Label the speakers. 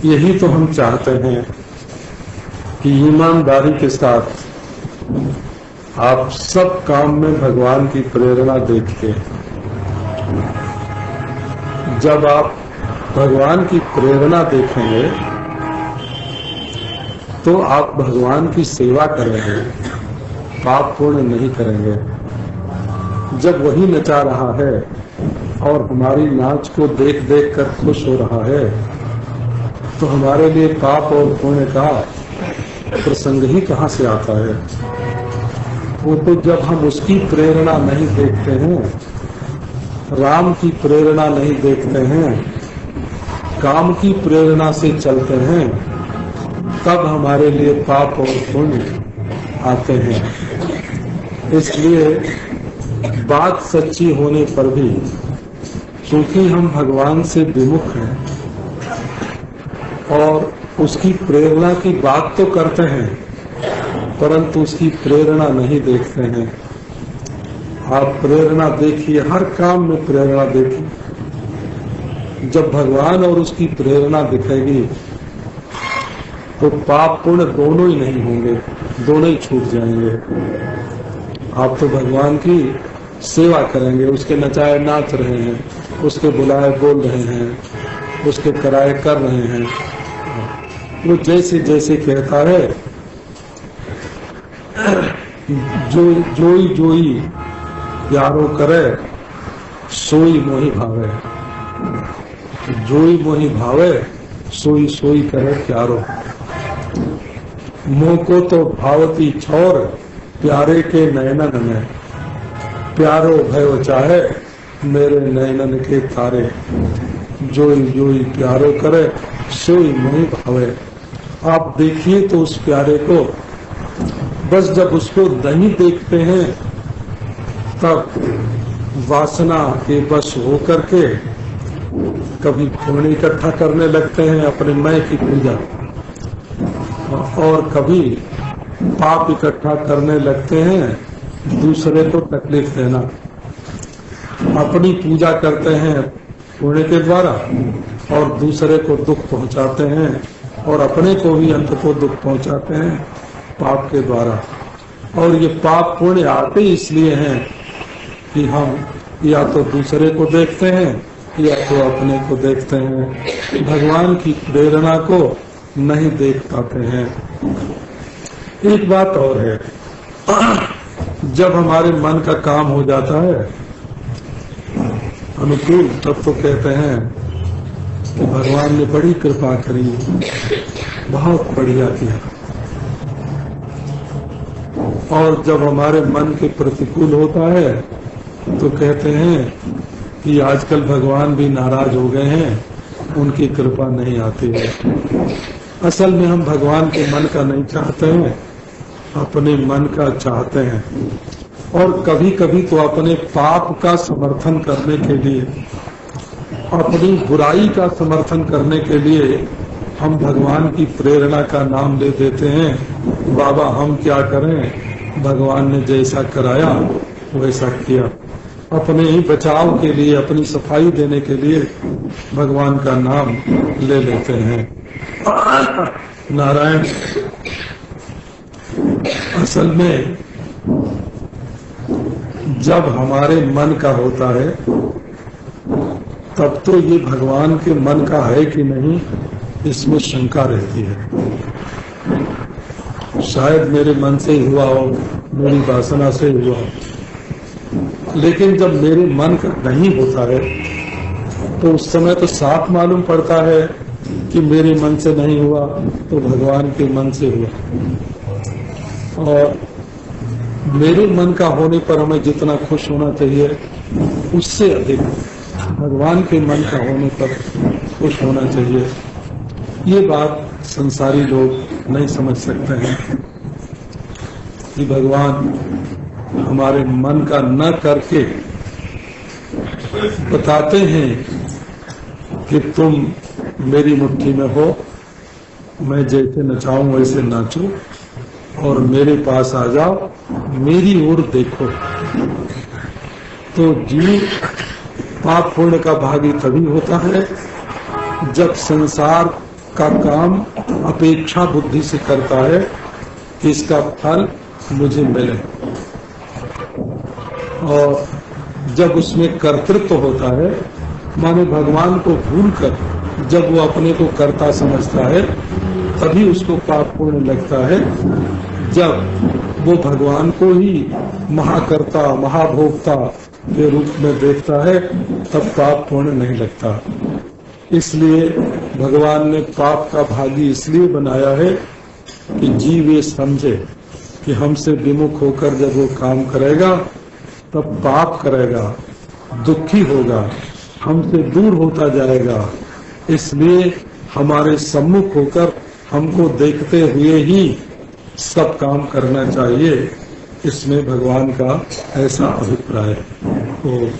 Speaker 1: यही तो हम चाहते हैं कि ईमानदारी के साथ आप सब काम में भगवान की प्रेरणा देखिए। जब आप भगवान की प्रेरणा देखेंगे तो आप भगवान की सेवा करेंगे, पाप पुण्य नहीं करेंगे। जब वही नचा रहा है और हमारी नाच को देख देख कर खुश हो रहा है तो हमारे लिए पाप और पुण्य का प्रसंग ही कहाँ से आता है। वो तो जब हम उसकी प्रेरणा नहीं देखते हैं, राम की प्रेरणा नहीं देखते हैं, काम की प्रेरणा से चलते हैं, तब हमारे लिए पाप और पुण्य आते हैं। इसलिए बात सच्ची होने पर भी क्योंकि हम भगवान से विमुख हैं और उसकी प्रेरणा की बात तो करते हैं परंतु उसकी प्रेरणा नहीं देखते हैं। आप प्रेरणा देखिए, हर काम में प्रेरणा देखिए। जब भगवान और उसकी प्रेरणा दिखेगी तो पाप पुण्य दोनों ही नहीं होंगे, दोनों ही छूट जाएंगे। आप तो भगवान की सेवा करेंगे, उसके नचाए नाच रहे हैं, उसके बुलाए बोल रहे हैं, उसके कराए कर रहे हैं। वो जैसे जैसे कहता है जोई जोई प्यारो करे सोई मोहि भावे, जोई मोहि भावे सोई सोई करे प्यारो। मोह को तो भावती छोर प्यारे के नयनन में, प्यारो भयो चाहे मेरे नयनन के तारे। जोई जोई प्यारो करे सोई मोहि भावे। आप देखिए तो उस प्यारे को, बस जब उसको नहीं देखते हैं तब वासना के वश होकर के कभी पुण्य इकट्ठा करने लगते हैं अपने मैं की पूजा, और कभी पाप इकट्ठा करने लगते हैं दूसरे को तकलीफ देना। अपनी पूजा करते हैं पुण्य के द्वारा और दूसरे को दुख पहुंचाते हैं और अपने को भी अंत को दुख पहुंचाते हैं पाप के द्वारा। और ये पाप पुण्य आते इसलिए हैं कि हम या तो दूसरे को देखते हैं या तो अपने को देखते हैं, भगवान की प्रेरणा को नहीं देख पाते हैं। एक बात और है, जब हमारे मन का काम हो जाता है अनुकूल, तब तो कहते हैं कि भगवान ने बड़ी कृपा करी, बहुत बढ़िया किया। और जब हमारे मन के प्रतिकूल होता है तो कहते हैं कि आजकल भगवान भी नाराज हो गए हैं, उनकी कृपा नहीं आती है। असल में हम भगवान के मन का नहीं चाहते हैं, अपने मन का चाहते हैं। और कभी कभी तो अपने पाप का समर्थन करने के लिए, अपनी बुराई का समर्थन करने के लिए हम भगवान की प्रेरणा का नाम ले देते हैं। बाबा हम क्या करें, भगवान ने जैसा कराया वैसा किया। अपने ही बचाव के लिए, अपनी सफाई देने के लिए भगवान का नाम ले लेते हैं। नारायण, असल में जब हमारे मन का होता है तब तो ये भगवान के मन का है कि नहीं, इसमें शंका रहती है। शायद मेरे मन से ही हुआ हो, मेरी वासना से हुआ हो, लेकिन जब मेरे मन का नहीं होता है तो उस समय तो साफ मालूम पड़ता है कि मेरे मन से नहीं हुआ तो भगवान के मन से हुआ। और मेरे मन का होने पर हमें जितना खुश होना चाहिए उससे अधिक भगवान के मन का होने पर खुश होना चाहिए। ये बात संसारी लोग नहीं समझ सकते हैं कि भगवान हमारे मन का न करके बताते हैं कि तुम मेरी मुट्ठी में हो, मैं जैसे नचाऊं वैसे नाचो और मेरे पास आ जाओ, मेरी ओर देखो। तो जीव पाप पुण्य का भागी तभी होता है जब संसार का काम अपेक्षा बुद्धि से करता है कि इसका फल मुझे मिले, और जब उसमें कर्तृत्व होता है, माने भगवान को भूलकर जब वो अपने को कर्ता समझता है, तभी उसको पाप पुण्य लगता है। जब वो भगवान को ही महाकर्ता महाभोक्ता के रूप में देखता है, तब पाप पुण्य नहीं लगता। इसलिए भगवान ने पाप का भागी इसलिए बनाया है कि जीव ये समझे कि हमसे विमुख होकर जब वो काम करेगा तब पाप करेगा, दुखी होगा, हमसे दूर होता जाएगा। इसलिए हमारे सम्मुख होकर हमको देखते हुए ही सब काम करना चाहिए। इसमें भगवान का ऐसा अभिप्राय है।